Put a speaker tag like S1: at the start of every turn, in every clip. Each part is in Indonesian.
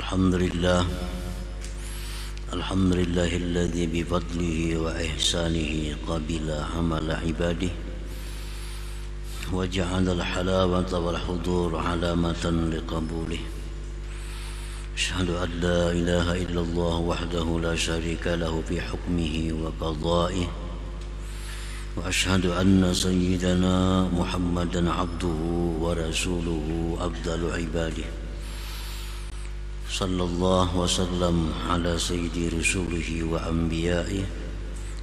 S1: الحمد لله الذي بفضله وإحسانه قبل عمل عباده وجعل الحلاوة والحضور علامة لقبوله. أشهد أن لا إله إلا الله وحده لا شريك له في حكمه وقضائه، وأشهد أن سيدنا محمدا عبده ورسوله أفضل عباده، صلى الله وسلم على سيد رسوله وأنبيائه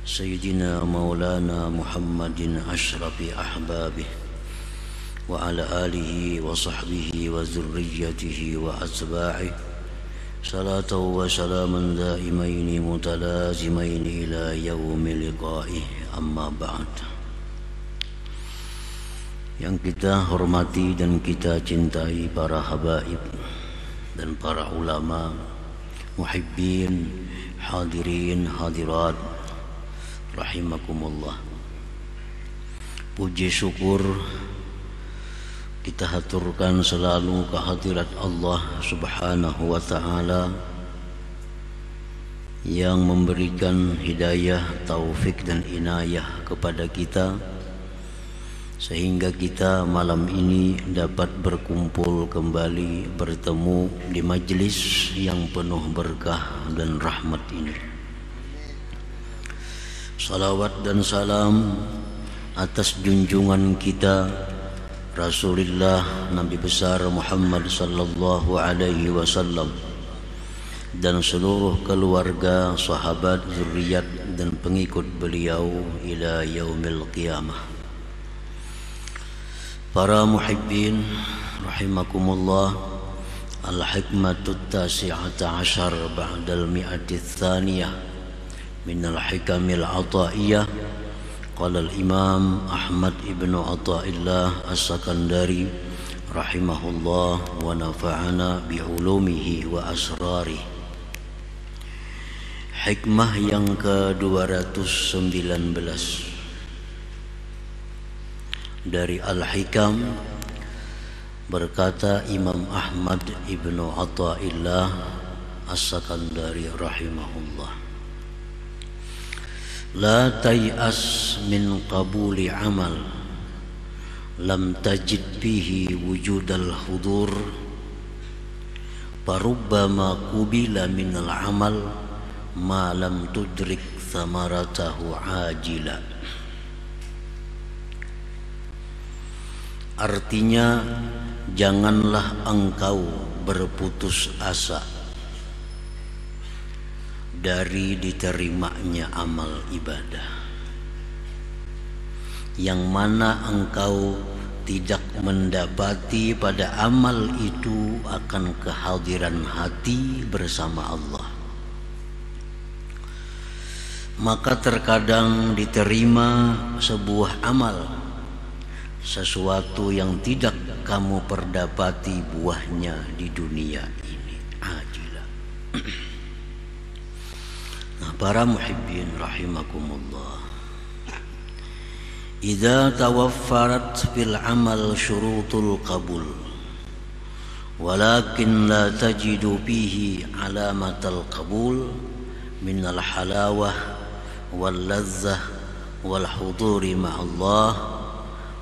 S1: سيدنا مولانا محمد أشرف أحبابه، وعلى آله وصحبه وذريته وأتباعه صلاة وسلاما دائمين متلازمين إلى يوم لقائه. Amma ba'd. Yang kita hormati dan kita cintai para habaib dan para ulama, muhibbin, hadirin, hadirat, rahimakumullah. Puji syukur kita haturkan selalu kehadirat Allah Subhanahu wa ta'ala yang memberikan hidayah, taufik dan inayah kepada kita sehingga kita malam ini dapat berkumpul kembali, bertemu di majlis yang penuh berkah dan rahmat ini. Salawat dan salam atas junjungan kita Rasulullah Nabi besar Muhammad sallallahu alaihi wasallam dan seluruh keluarga, sahabat, zuriat dan pengikut beliau ila yaumil qiyamah. Para muhibbin rahimakumullah, al-hikmatut tasi'ata ashar ba'dal mi'ati tsaniyah minal hikamil ataiyah. Qala al-imam Ahmad ibnu Athaillah as-Sakandari rahimahullah wa nafa'ana bi'ulumihi wa asrarihi. Hikmah yang ke-219 dari Al-Hikam, berkata Imam Ahmad ibnu Athaillah as-Sakandari rahimahullah, la tay'as min qabuli amal lam tajid bihi wujudal hudur, farubbama qubila minal amal ma lam tudrik thamaratahu ajila. Artinya, janganlah engkau berputus asa dari diterimanya amal ibadah yang mana engkau tidak mendapati pada amal itu akan kehadiran hati bersama Allah. Maka terkadang diterima sebuah amal, sesuatu yang tidak kamu perdapati buahnya di dunia ini, ajilah. Nah, para muhibbin rahimakumullah, idza tawaffarat fil amal syurutul qabul walakin la tajidu fihi alamatal qabul minal halawah wal ladzah wal huduri ma'allah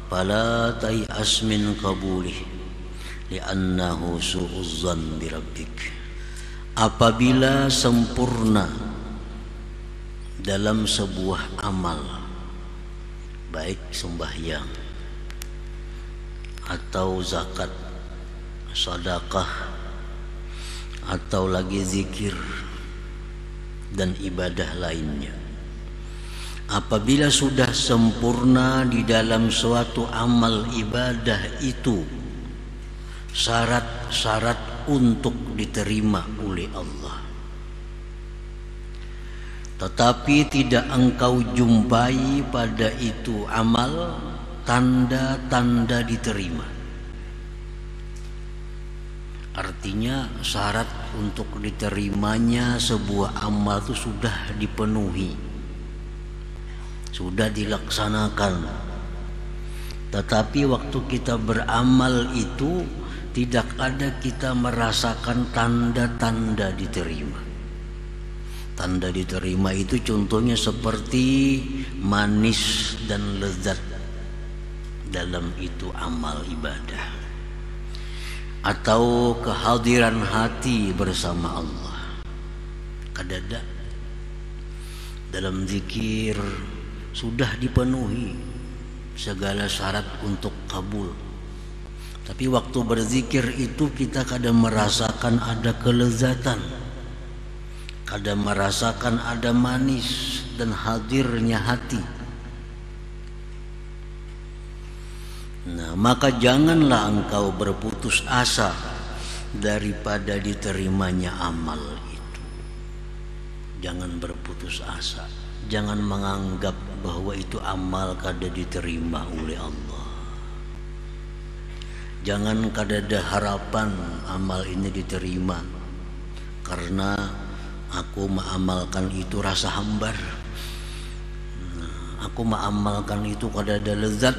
S1: fala tay'as min qabulih li'annahu su'uzzan bi rabbik. Apabila sempurna dalam sebuah amal, baik sembahyang atau zakat, sedekah atau lagi zikir dan ibadah lainnya, apabila sudah sempurna di dalam suatu amal ibadah itu syarat-syarat untuk diterima oleh Allah, tetapi tidak engkau jumpai pada itu amal tanda-tanda diterima. Artinya syarat untuk diterimanya sebuah amal itu sudah dipenuhi, sudah dilaksanakan. Tetapi waktu kita beramal itu tidak ada kita merasakan tanda-tanda diterima. Tanda diterima itu contohnya seperti manis dan lezat dalam itu amal ibadah, atau kehadiran hati bersama Allah. Kadada dalam zikir sudah dipenuhi segala syarat untuk kabul, tapi waktu berzikir itu kita kadang merasakan ada kelezatan, kadang merasakan ada manis dan hadirnya hati. Nah, maka janganlah engkau berputus asa daripada diterimanya amal itu. Jangan berputus asa. Jangan menganggap bahwa itu amal kada diterima oleh Allah. Jangan kada ada harapan amal ini diterima karena aku mengamalkan itu rasa hambar. Aku mengamalkan itu kada ada lezat,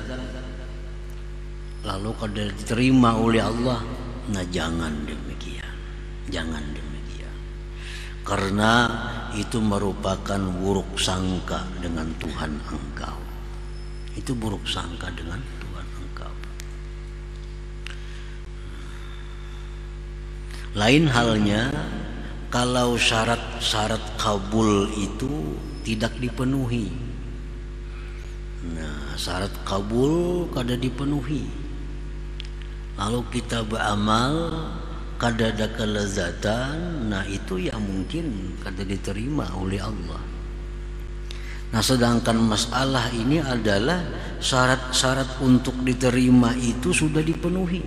S1: lalu kada diterima oleh Allah. Nah, jangan demikian. Jangan demikian. Karena itu merupakan buruk sangka dengan Tuhan engkau. Itu buruk sangka dengan Tuhan engkau. Lain halnya kalau syarat-syarat kabul itu tidak dipenuhi. Nah, syarat kabul kada dipenuhi, lalu kita beramal kada ada kelezatan, nah itu yang mungkin kada diterima oleh Allah. Nah, sedangkan masalah ini adalah syarat-syarat untuk diterima itu sudah dipenuhi,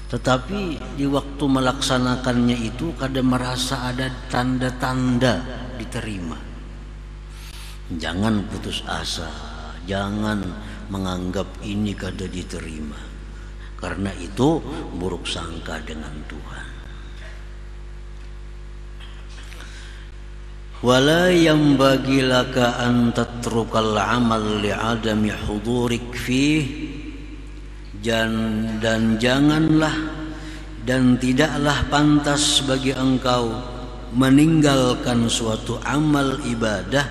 S1: tetapi di waktu melaksanakannya itu kada merasa ada tanda-tanda diterima. Jangan putus asa, jangan menganggap ini kada diterima, karena itu buruk sangka dengan Tuhan. Wala yanbaghi laka an tatrukal amal li'adami hudurik fih, dan janganlah dan tidaklah pantas bagi engkau meninggalkan suatu amal ibadah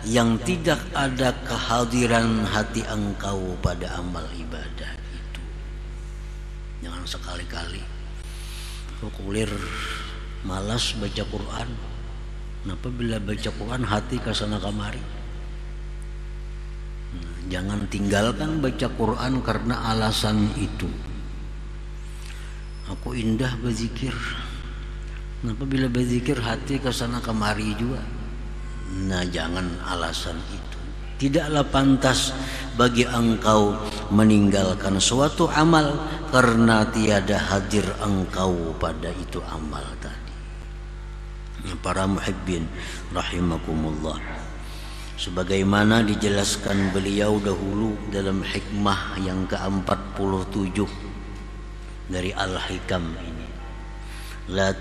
S1: yang tidak ada kehadiran hati engkau pada amal ibadah itu. Jangan sekali-kali kulir malas baca Quran. Kenapa bila baca Quran hati kesana kemari? Nah, jangan tinggalkan baca Quran karena alasan itu. Aku indah berzikir. Kenapa bila berzikir hati kesana kemari juga? Nah, jangan alasan itu. Tidaklah pantas bagi engkau meninggalkan suatu amal karena tiada hadir engkau pada itu amal tadi. Para muhibbin rahimakumullah, sebagaimana dijelaskan beliau dahulu dalam hikmah yang ke-47 dari Al-Hikam ini, la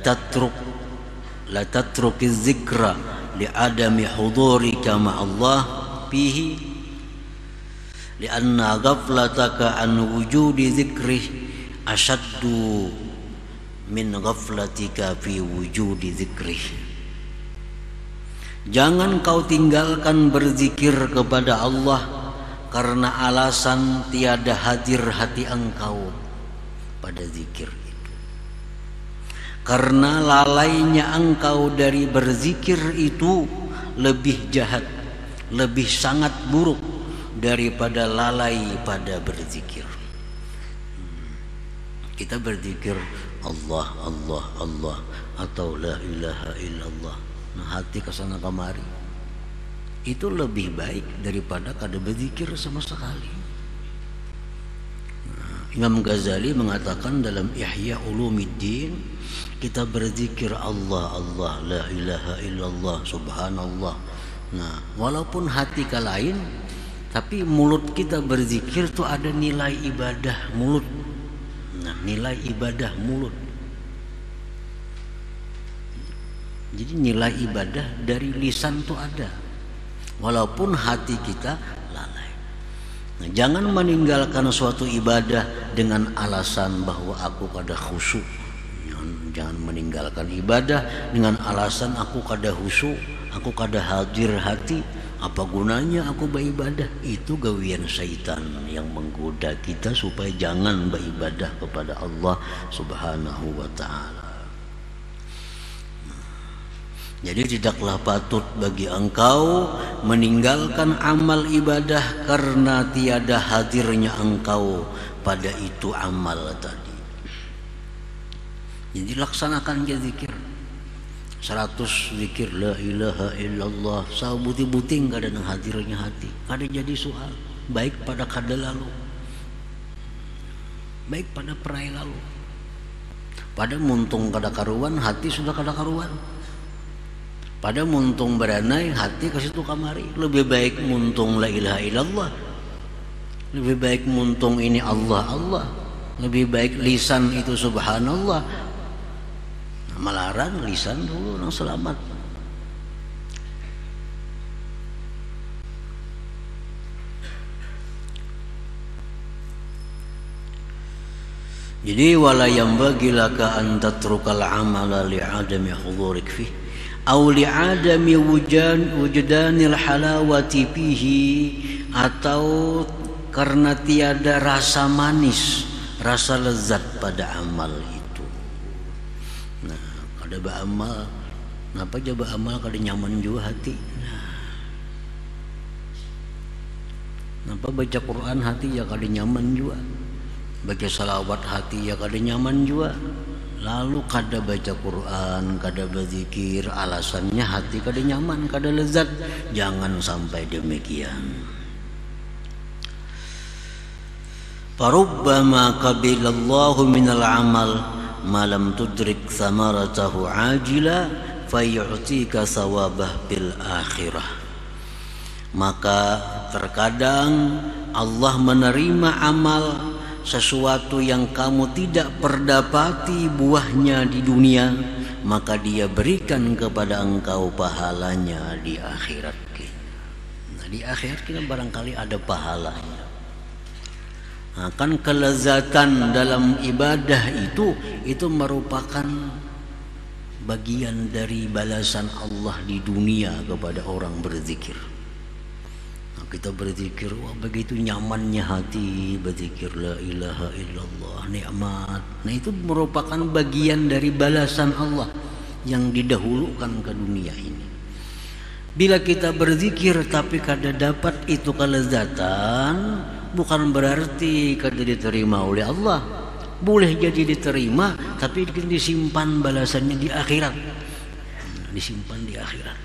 S1: tatrukiz zikra li'adami hudurika ma'allah fihi li'anna ghaflataka an wujudi zikrih ashaddu min ghaflatika fi wujudi zikrih. Jangan kau tinggalkan berzikir kepada Allah karena alasan tiada hadir hati engkau pada zikir. Karena lalainya engkau dari berzikir itu lebih jahat, lebih sangat buruk daripada lalai pada berzikir. Kita berzikir Allah, Allah, Allah, atau la ilaha illallah, nah hati kesana kemari, itu lebih baik daripada kada berzikir sama sekali. Imam Ghazali mengatakan dalam Ihya Ulumuddin, kita berzikir Allah, Allah, la ilaha illallah, subhanallah. Nah, walaupun hati ke lain, tapi mulut kita berzikir itu ada nilai ibadah mulut. Nah, nilai ibadah mulut. Jadi nilai ibadah dari lisan itu ada, walaupun hati kita lalai. Nah, jangan meninggalkan suatu ibadah dengan alasan bahwa aku kada khusyuk. Jangan meninggalkan ibadah dengan alasan aku kada khusyuk, aku kada hadir hati. Apa gunanya aku beribadah? Itu gawian syaitan yang menggoda kita supaya jangan beribadah kepada Allah Subhanahu wa ta'ala. Jadi tidaklah patut bagi engkau meninggalkan amal ibadah karena tiada hadirnya engkau pada itu amal tadi. Jadi laksanakan je zikir 100 zikir la ilaha illallah sabuti-buting kada nang hadirnya hati, kada jadi soal baik pada kada lalu, baik pada perai lalu, pada muntung kada karuan hati sudah kada karuan, pada muntung beranai hati ke situ kamari. Lebih baik muntung la ilaha illallah, lebih baik muntung ini Allah Allah, lebih baik lisan itu subhanallah. Melarang lisan dulu nang selamat. Jadi wala yanbaghi laka an tatrukal amala li'adami hudurik fih aw li'adami wujdanil halawati fihi, atau karena tiada rasa manis, rasa lezat pada amal itu. Ada beramal, kenapa aja beramal kada nyaman juga hati. Kenapa baca Quran hati ya kada nyaman juga, baca salawat hati ya kada nyaman juga. Lalu kada baca Quran, kada berzikir, alasannya hati kada nyaman, kada lezat. Jangan sampai demikian. Farubbama qabilallahu minal amal malam tudrik samaratahu ajila fayu'tika sawabah bil akhirah. Maka terkadang Allah menerima amal sesuatu yang kamu tidak perdapati buahnya di dunia, maka dia berikan kepada engkau pahalanya di akhirat kita. Nah, di akhirat kita barangkali ada pahalanya. Kan kelezatan dalam ibadah itu merupakan bagian dari balasan Allah di dunia kepada orang berzikir. Nah, kita berzikir, wah begitu nyamannya hati berzikir la ilaha illallah, nikmat. Nah, itu merupakan bagian dari balasan Allah yang didahulukan ke dunia ini. Bila kita berzikir tapi kada dapat itu kelezatan, bukan berarti kada diterima oleh Allah. Boleh jadi diterima, tapi disimpan balasannya di akhirat. Disimpan di akhirat.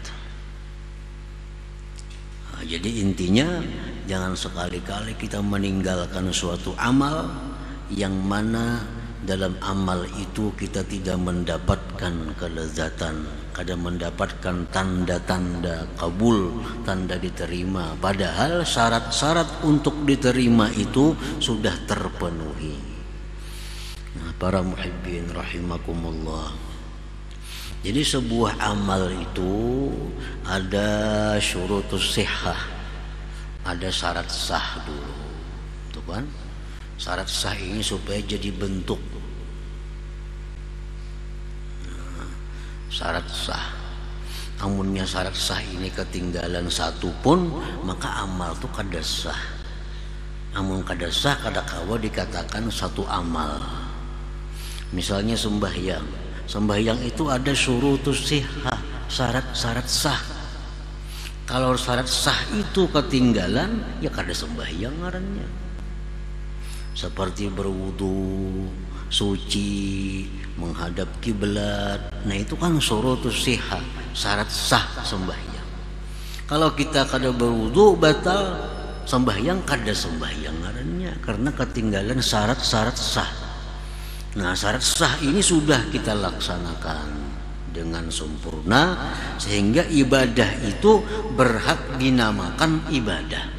S1: Nah, jadi intinya jangan sekali-kali kita meninggalkan suatu amal yang mana dalam amal itu kita tidak mendapatkan kelezatan, kada mendapatkan tanda-tanda kabul, tanda diterima, padahal syarat-syarat untuk diterima itu sudah terpenuhi. Nah, para muhibbin rahimakumullah, jadi sebuah amal itu ada syurutus sihah, ada syarat sah dulu, tuh kan? Syarat sah ini supaya jadi bentuk. Syarat sah, amunnya syarat sah ini ketinggalan satu pun, maka amal itu kada sah. Amun kada sah, kada kawa dikatakan satu amal. Misalnya sembahyang, sembahyang itu ada syurutus sihah, syarat-syarat sah. Kalau syarat sah itu ketinggalan, ya kada sembahyang ngarannya. Seperti berwudu, suci, menghadap kiblat. Nah, itu kan syurutus sihah, syarat sah sembahyang. Kalau kita kada berwudu, batal sembahyang, kada sembahyang ngarannya, karena ketinggalan syarat-syarat sah. Nah, syarat sah ini sudah kita laksanakan dengan sempurna sehingga ibadah itu berhak dinamakan ibadah.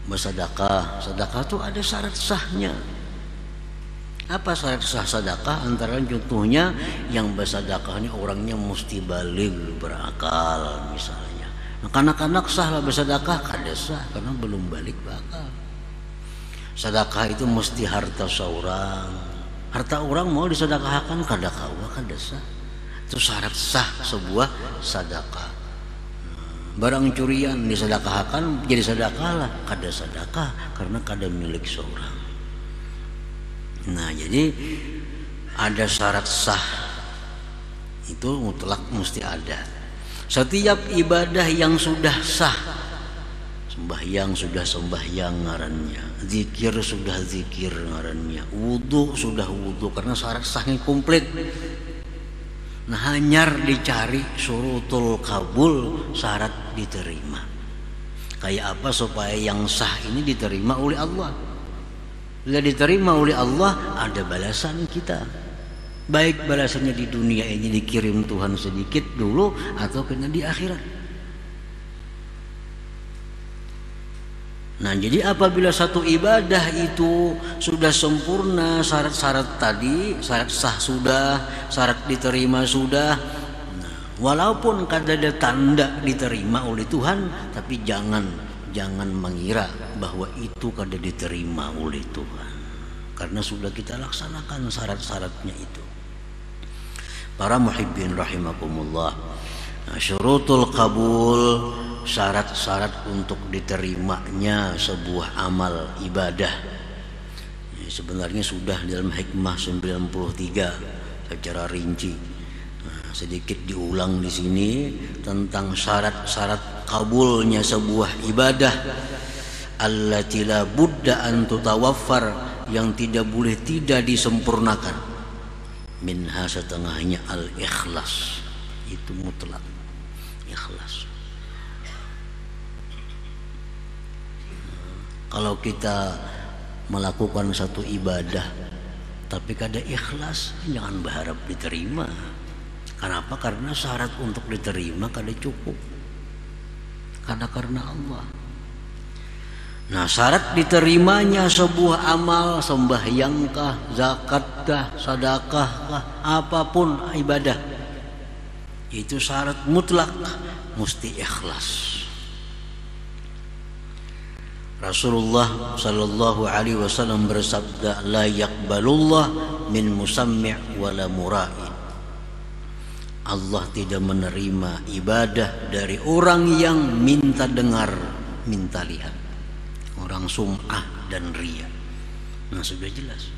S1: Bersedekah, sedekah itu ada syarat sahnya. Apa syarat sah sedekah? Antara contohnya yang bersedekah ini orangnya mesti baligh, berakal misalnya. Kanak-kanak sah lah bersedekah, kada sah karena belum balik bakal. Sedekah itu mesti harta seorang. Harta orang mau disedekahkan kada kawa kada sah. Itu syarat sah sebuah sedekah. Barang curian disedekahkan jadi sedekah lah, kada sedekah karena kada milik seorang. Nah, jadi ada syarat sah. Itu mutlak mesti ada. Setiap ibadah yang sudah sah, sembahyang sudah sembahyang ngarannya, zikir sudah zikir ngarannya, wudu sudah wudu karena syarat sahnya komplit. Nah, hanyar dicari syurutul kabul, syarat diterima. Kayak apa supaya yang sah ini diterima oleh Allah? Bila diterima oleh Allah, ada balasan kita. Baik balasannya di dunia ini dikirim Tuhan sedikit dulu atau kena di akhirat. Nah, jadi apabila satu ibadah itu sudah sempurna, syarat-syarat tadi, syarat sah sudah, syarat diterima sudah, nah, walaupun kada ada tanda diterima oleh Tuhan, tapi jangan mengira bahwa itu kada diterima oleh Tuhan, karena sudah kita laksanakan syarat-syaratnya itu. Para muhibbin rahimakumullah, nah, syurutul kabul, syarat-syarat untuk diterimanya sebuah amal ibadah. Ya, sebenarnya sudah dalam hikmah 93 secara rinci. Nah, sedikit diulang di sini tentang syarat-syarat kabulnya sebuah ibadah. Allati la budda an tutawaffar, yang tidak boleh tidak disempurnakan. Minha setengahnya al-ikhlas, itu mutlak ikhlas. Kalau kita melakukan satu ibadah tapi kada ikhlas, jangan berharap diterima. Kenapa? Karena syarat untuk diterima kada cukup, karena Allah. Nah, syarat diterimanya sebuah amal, sembahyangkah, zakatkah, sedekahkah, apapun ibadah, itu syarat mutlak mesti ikhlas. Rasulullah sallallahu alaihi wasallam bersabda, la yaqbalullah min musammi' wala mura'i. Allah tidak menerima ibadah dari orang yang minta dengar, minta lihat, orang sum'ah dan riya. Nah, sudah jelas.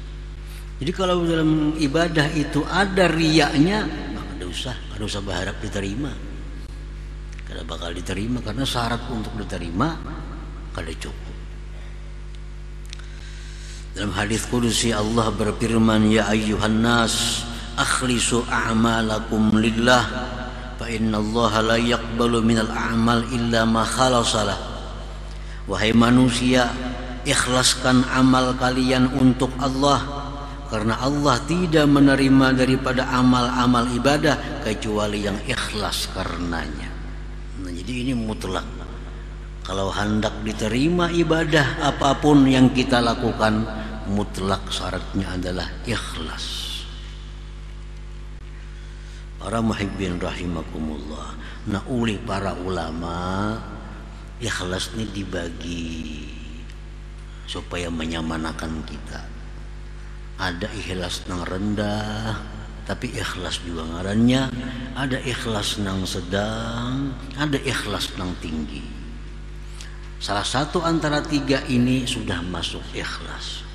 S1: Jadi kalau dalam ibadah itu ada riyanya, maka kada usah berharap diterima. Kada bakal diterima karena syarat untuk diterima kada cukup. Dalam hadis qudsi Allah berfirman, ya ayyuhan nas akhlisu a'malakum lillah fa innallaha la yaqbalu minal a'mal illa ma khalasalah. Wahai manusia, ikhlaskan amal kalian untuk Allah, karena Allah tidak menerima daripada amal-amal ibadah kecuali yang ikhlas karenanya. Nah, jadi ini mutlak. Kalau hendak diterima ibadah apapun yang kita lakukan, mutlak syaratnya adalah ikhlas. Para muhibbin rahimakumullah. Nah, oleh para ulama, ikhlas ini dibagi supaya menyamanakan kita. Ada ikhlas nang rendah tapi ikhlas juga ngarannya, ada ikhlas nang sedang, ada ikhlas nang tinggi. Salah satu antara tiga ini sudah masuk ikhlas.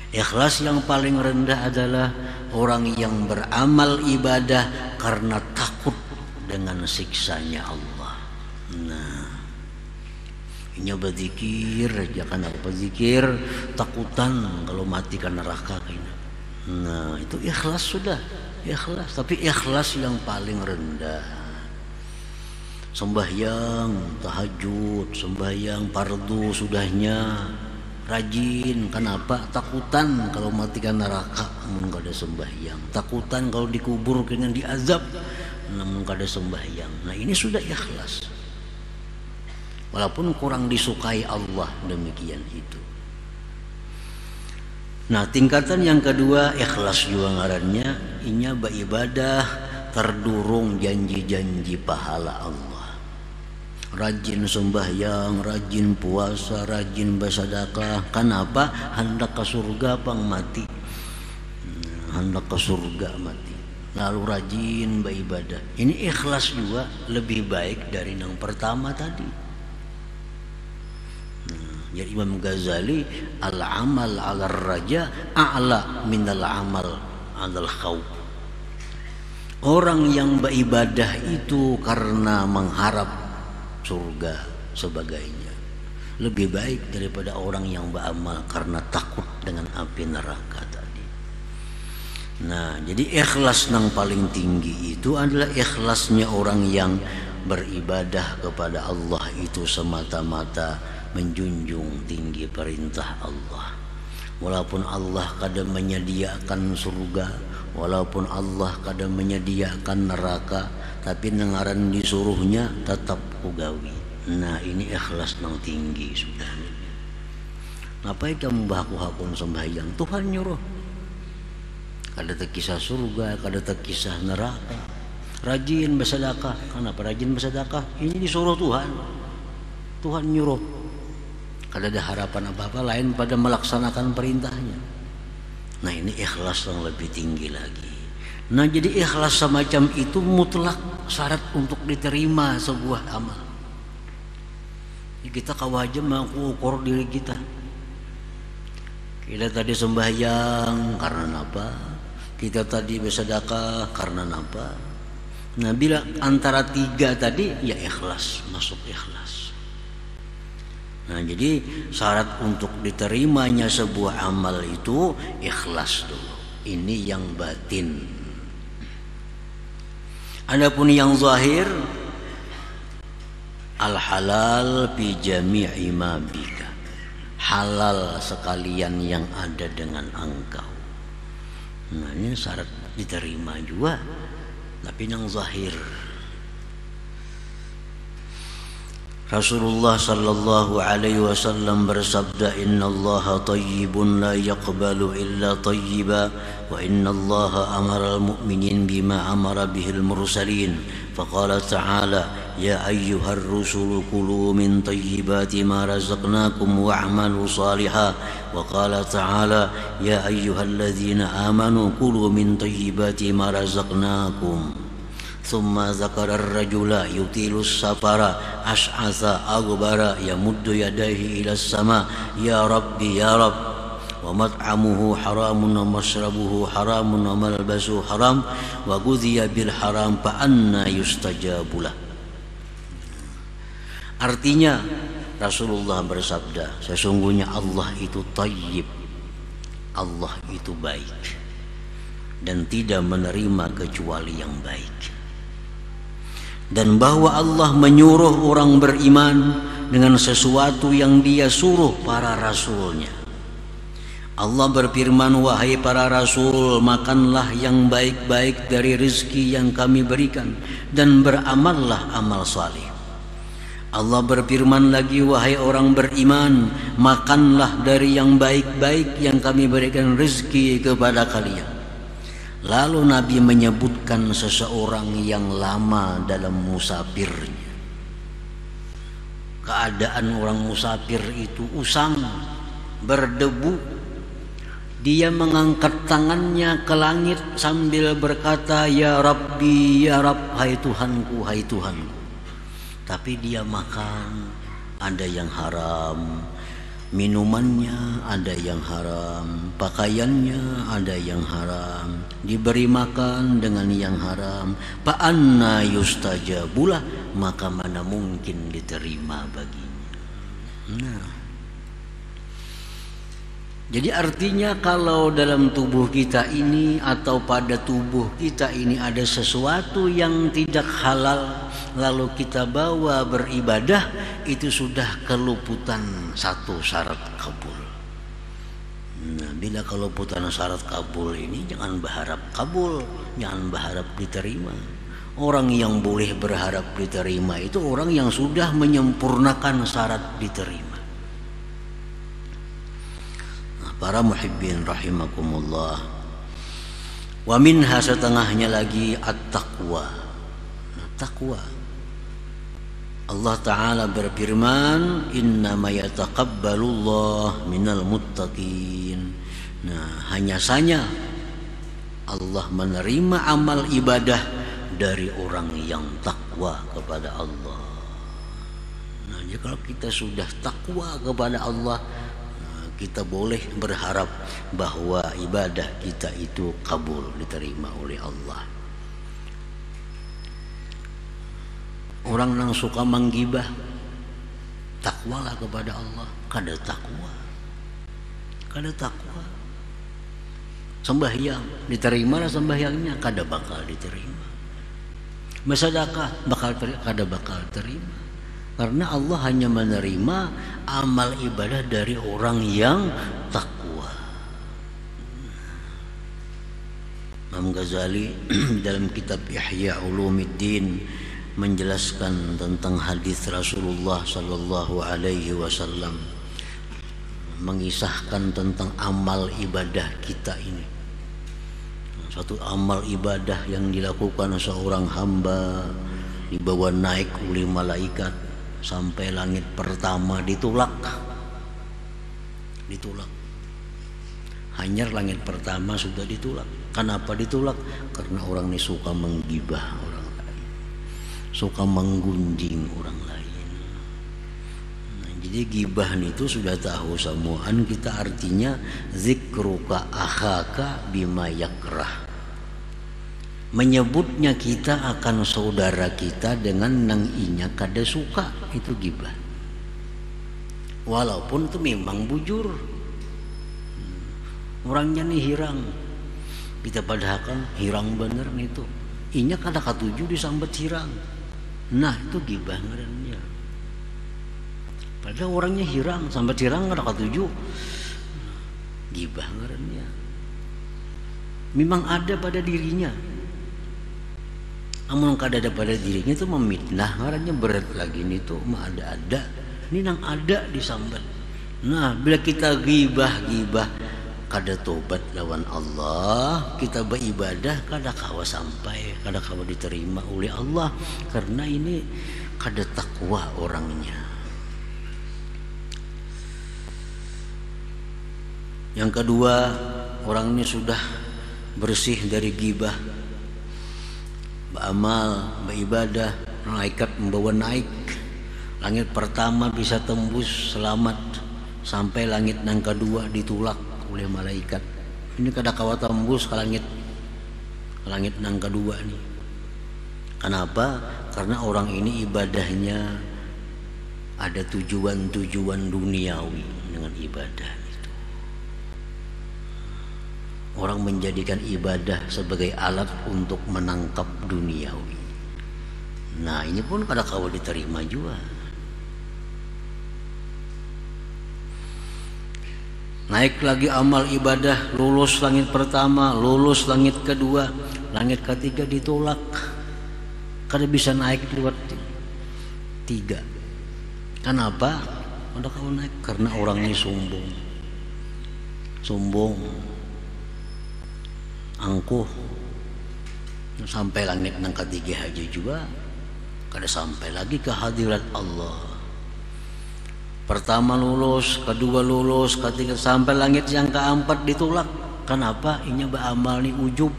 S1: Ikhlas yang paling rendah adalah orang yang beramal ibadah karena takut dengan siksanya Allah. Nah, ini berzikir aja, kan apa zikir takutan kalau mati ke neraka ini. Nah, itu ikhlas sudah, ikhlas, tapi ikhlas yang paling rendah. Sembahyang tahajud, sembahyang fardu sudahnya rajin. Kenapa? Takutan kalau mati ke neraka namun kada sembahyang, takutan kalau dikubur kena diazab namun kada sembahyang. Nah, ini sudah ikhlas, walaupun kurang disukai Allah, demikian itu. Nah, tingkatan yang kedua ikhlas juga ngarannya, inya beribadah terdurung janji-janji pahala Allah. rajin sembahyang, rajin puasa, rajin bersedekah. Kenapa? Hendak ke surga pang mati. Hendak ke surga mati. Lalu rajin beribadah. Ini ikhlas juga lebih baik dari yang pertama tadi. Jadi Imam Ghazali, al-amal 'ala raja a'la minal amal 'alal khauf. Orang yang beribadah itu karena mengharap surga sebagainya lebih baik daripada orang yang beramal karena takut dengan api neraka tadi. Nah, jadi ikhlas yang paling tinggi itu adalah ikhlasnya orang yang beribadah kepada Allah itu semata-mata menjunjung tinggi perintah Allah. Walaupun Allah kadang menyediakan surga, walaupun Allah kadang menyediakan neraka, tapi nengaran disuruhnya tetap kugawi. Nah, ini ikhlas yang tinggi sudah. Ngapain kamu baku-hakun sembahyang? Tuhan nyuruh. Kada terkisah surga, kada terkisah neraka. Rajin bersedekah. Kenapa rajin bersedekah? Ini disuruh Tuhan. Tuhan nyuruh. Kada ada harapan apa-apa lain pada melaksanakan perintahnya. Nah, ini ikhlas yang lebih tinggi lagi. Nah, jadi ikhlas semacam itu mutlak syarat untuk diterima sebuah amal. Kita kawaja mengukur diri kita. Kita tadi sembahyang karena apa? Kita tadi bersedekah karena apa? Nah, bila antara tiga tadi ya ikhlas, masuk ikhlas. Nah, jadi syarat untuk diterimanya sebuah amal itu ikhlas dulu. Ini yang batin. Adapun yang zahir, al-halal fi jami'i ma bika. Halal sekalian yang ada dengan engkau. Nah, ini syarat diterima juga. Tapi yang zahir. Rasulullah sallallahu alaihi wasallam bersabda, innallaha tayyibun la yaqbalu illa tayyiba wa innallaha amara al-mu'minin bima amara bihil mursalin. Faqala ta'ala ya ayyuhar rusulu kulu min tayyibati ma razaqnakum wa'malu salihan. Wa qala ta'ala ya ayyuhalladzina amanu kulu min tayyibati ma razaqnakum. ثم ذكر الرجل يطيل السفر أشعث أغبر يمد يديه إلى السماء يا ربي يا رب ومطعمه حرام ومشربه حرام وملبسه حرام وغذي بالحرام فأنى يستجاب له. Artinya Rasulullah bersabda, sesungguhnya Allah itu tayyib, Allah itu baik dan tidak menerima kecuali yang baik. Dan bahwa Allah menyuruh orang beriman dengan sesuatu yang Dia suruh para rasulnya. Allah berfirman, wahai para rasul, makanlah yang baik-baik dari rezeki yang kami berikan dan beramallah amal salih. Allah berfirman lagi, wahai orang beriman, makanlah dari yang baik-baik yang kami berikan rezeki kepada kalian. Lalu Nabi menyebutkan seseorang yang lama dalam musafirnya. Keadaan orang musafir itu usang, berdebu. Dia mengangkat tangannya ke langit sambil berkata, ya Rabbi, ya Rabb, hai Tuhanku, hai Tuhanku. Tapi dia makan, ada yang haram. Minumannya ada yang haram, pakaiannya ada yang haram, diberi makan dengan yang haram. Fa'anna yustajabulah, maka mana mungkin diterima baginya. Nah, jadi artinya kalau dalam tubuh kita ini atau pada tubuh kita ini ada sesuatu yang tidak halal, lalu kita bawa beribadah, itu sudah keluputan satu syarat kabul. Nah, bila keluputan syarat kabul ini, jangan berharap kabul, jangan berharap diterima. Orang yang boleh berharap diterima itu orang yang sudah menyempurnakan syarat diterima. Nah, para muhibbin rahimakumullah, wa minha, setengahnya lagi at-taqwa. Nah, taqwa Allah Ta'ala berfirman, innama yataqabbalullah minal muttaqin. Nah, hanya saja Allah menerima amal ibadah dari orang yang takwa kepada Allah. Nah, jadi kalau kita sudah takwa kepada Allah, kita boleh berharap bahwa ibadah kita itu kabul, diterima oleh Allah. Orang yang suka menggibah, takwalah kepada Allah. Kada takwa, kada takwa. Sembahyang, diterima lah sembahyangnya, kada bakal diterima. Bersedekah, kada bakal terima. Karena Allah hanya menerima amal ibadah dari orang yang takwa. Imam Ghazali dalam kitab Ihya Ulumuddin menjelaskan tentang hadis Rasulullah sallallahu alaihi wasallam, mengisahkan tentang amal ibadah kita ini. Suatu amal ibadah yang dilakukan seorang hamba dibawa naik oleh malaikat sampai langit pertama, ditolak. Hanya langit pertama sudah ditolak. Kenapa ditolak? Karena orang ini suka menggibah orang lain, suka menggunjing orang lain. Nah, jadi gibah itu sudah tahu semuaan kita, artinya zikruka akhaka bima yakrah. Menyebutnya kita akan saudara kita dengan nang inya kada suka, itu gibah. Walaupun itu memang bujur, orangnya nih hirang, kita padahal hirang bener nih itu, inya kada katuju disambet hirang. Nah itu gibah ngarannya. Padahal orangnya hirang, sambat hirang kada katuju, gibah ngarannya. Memang ada pada dirinya, amun kada ada pada dirinya itu memitnah ngarannya. Berat lagi nih tuh mah ada ini nang ada disambat. Nah bila kita gibah kada tobat lawan Allah, kita beribadah kada kawa sampai, kada kawa diterima oleh Allah, karena ini kada takwa orangnya. Yang kedua, orang ini sudah bersih dari gibah, beramal, beribadah, malaikat membawa naik. Langit pertama bisa tembus selamat, sampai langit yang kedua ditolak oleh malaikat. Ini kada kawa tembus ke langit yang kedua nih. Kenapa? Karena orang ini ibadahnya ada tujuan duniawi dengan ibadah itu. Orang menjadikan ibadah sebagai alat untuk menangkap duniawi. Nah ini pun kada kawa diterima juga. Naik lagi amal ibadah, lulus langit pertama, lulus langit kedua, langit ketiga ditolak. Kada bisa naik lewat tiga. Kenapa? Kada kawa naik karena orangnya sombong, angkuh. Sampai langit yang ketiga aja juga kada sampai lagi ke hadirat Allah. Pertama lulus, kedua lulus, ketiga sampai langit yang keempat ditolak. Kenapa? Inya beramal nih ujub.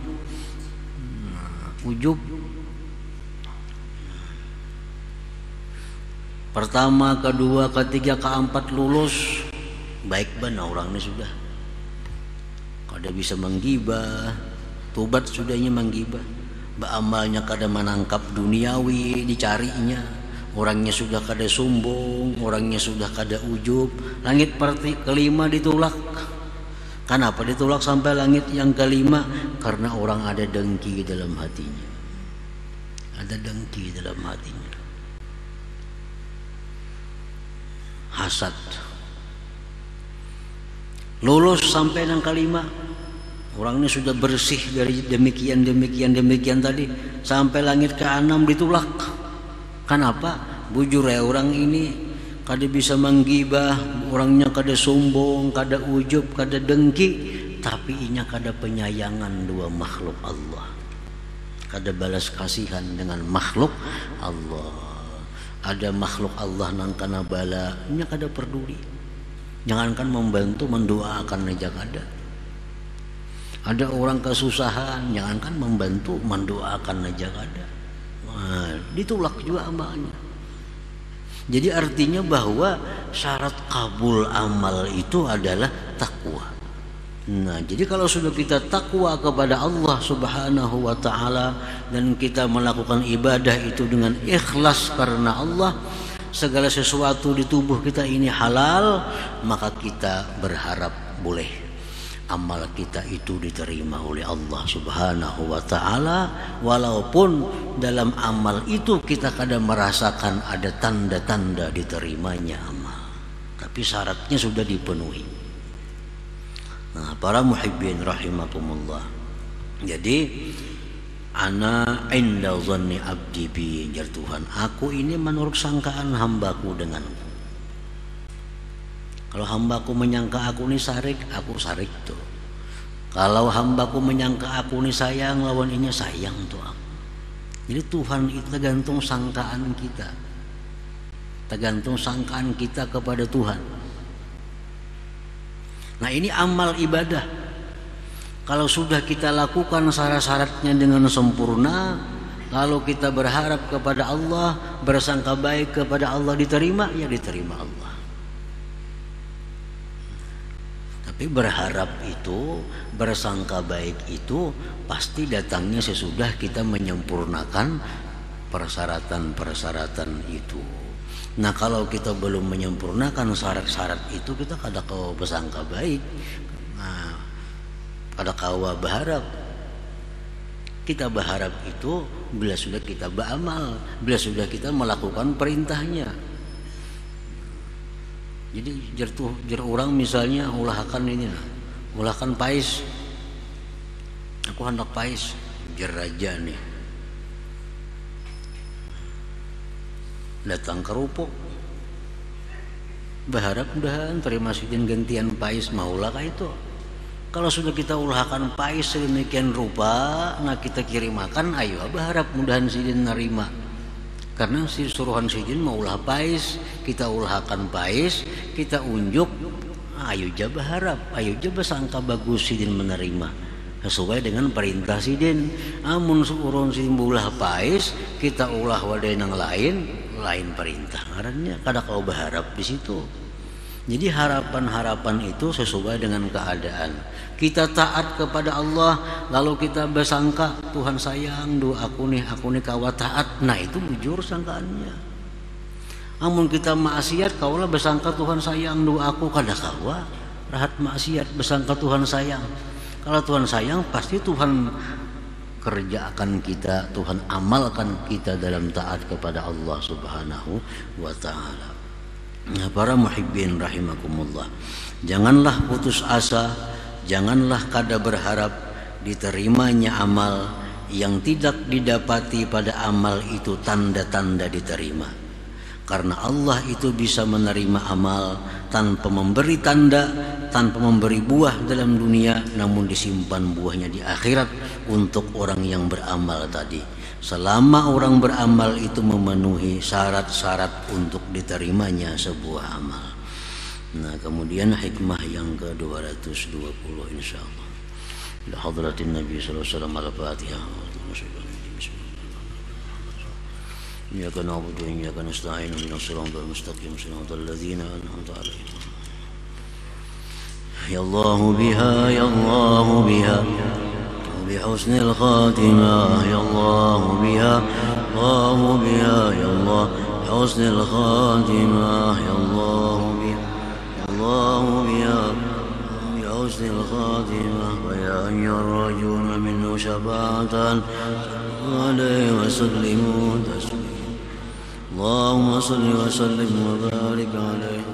S1: Ujub. Pertama, kedua, ketiga, keempat lulus, baik benar orang ini sudah. Kada bisa menggibah, tobat sudahnya menggibah. Beramalnya kada menangkap duniawi dicarinya. Orangnya sudah kada sombong, orangnya sudah kada ujub. Langit kelima ditolak. Kenapa ditolak sampai langit yang kelima? Karena orang ada dengki dalam hatinya. Ada dengki dalam hatinya. Hasad. Lulus sampai yang kelima, orang ini sudah bersih dari demikian tadi, sampai langit ke-6 ditolak. Kenapa? Bujur ya orang ini kada bisa menggibah, orangnya kada sombong, kada ujub, kada dengki, tapi inya kada penyayangan dua makhluk Allah, kada balas kasihan dengan makhluk Allah. ada makhluk Allah nang kana bala nya kada peduli, jangankan membantu mendoakan aja kada. Ada orang kesusahan, jangankan membantu mendoakan aja kada. Nah, ditolak juga amalnya. Jadi artinya bahwa syarat kabul amal itu adalah takwa. Nah, jadi kalau sudah kita takwa kepada Allah Subhanahu wa taala dan kita melakukan ibadah itu dengan ikhlas karena Allah, segala sesuatu di tubuh kita ini halal, maka kita berharap boleh amal kita itu diterima oleh Allah Subhanahu wa taala, walaupun dalam amal itu kita kadang merasakan ada tanda-tanda diterimanya amal, tapi syaratnya sudah dipenuhi. Nah, para muhibbin rahimakumullah. Jadi ana inda dhanni abdi bi, jar Tuhan, aku ini menurut sangkaan hambaku denganku. Kalau hambaku menyangka aku ini sarik, aku sarik tuh. Kalau hambaku menyangka aku ini sayang, lawan ini sayang tuh aku. Jadi Tuhan itu tergantung sangkaan kita, tergantung sangkaan kita kepada Tuhan. Nah, ini amal ibadah. Kalau sudah kita lakukan syarat-syaratnya dengan sempurna, lalu kita berharap kepada Allah, bersangka baik kepada Allah, diterima, ya diterima Allah. Tapi berharap itu, bersangka baik itu pasti datangnya sesudah kita menyempurnakan persyaratan-persyaratan itu. Nah, kalau kita belum menyempurnakan syarat-syarat itu, kita kada kau bersangka baik. Nah, kada kau berharap. Kita berharap itu bila sudah kita beramal, bila sudah kita melakukan perintahnya. Jadi jar orang misalnya ulahkan ini, ulahkan pais, aku hendak pais, jar raja nih, datang ke rupo, berharap mudahan terima sidin gantian pais, maulah kah itu. Kalau sudah kita ulahkan pais sedemikian rupa, nah kita kirimakan, ayo berharap mudahan sidin nerima. Karena si suruhan sidin mau ulah pais, kita ulahkan pais, kita unjuk, ayo ja berharap, ayo ja bersangka bagus sidin menerima sesuai dengan perintah sidin. Amun suruhan sidin ulah pais, kita ulah wadah yang lain perintah. Ngarannya kada kau berharap di situ. Jadi harapan-harapan itu sesuai dengan keadaan. Kita taat kepada Allah, lalu kita bersangka Tuhan sayang doa aku nih kawa taat. Nah, itu bujur sangkaannya. Amun kita maksiat, kaulah bersangka Tuhan sayang doa aku, kada kawa rahat maksiat bersangka Tuhan sayang. Kalau Tuhan sayang, pasti Tuhan kerjakan kita, Tuhan amalkan kita dalam taat kepada Allah Subhanahu wa taala. Nah, para muhibbin rahimakumullah, janganlah putus asa, janganlah kada berharap diterimanya amal yang tidak didapati pada amal itu tanda-tanda diterima. Karena Allah itu bisa menerima amal tanpa memberi tanda, tanpa memberi buah dalam dunia, namun disimpan buahnya di akhirat untuk orang yang beramal tadi. Selama orang beramal itu memenuhi syarat-syarat untuk diterimanya sebuah amal. Nah, kemudian hikmah yang ke-220 insyaallah. Ila hadratin Nabi sallallahu alaihi wasallam al-Fatihah. Iyyaka na'budu wa iyyaka nasta'in ihdinas siratal mustaqim siratal ladzina an'amta 'alaihim. Ya Allah biha ya Allah biha بحسن الخاتمة يا الله بها الله بها يا الله بحسن الخاتمة يا الله بها الله بها بحسن الخاتمة ويا أيها الرجل منه شفاعة عليه وسلموا تسليما اللهم صل وسلم وبارك عليه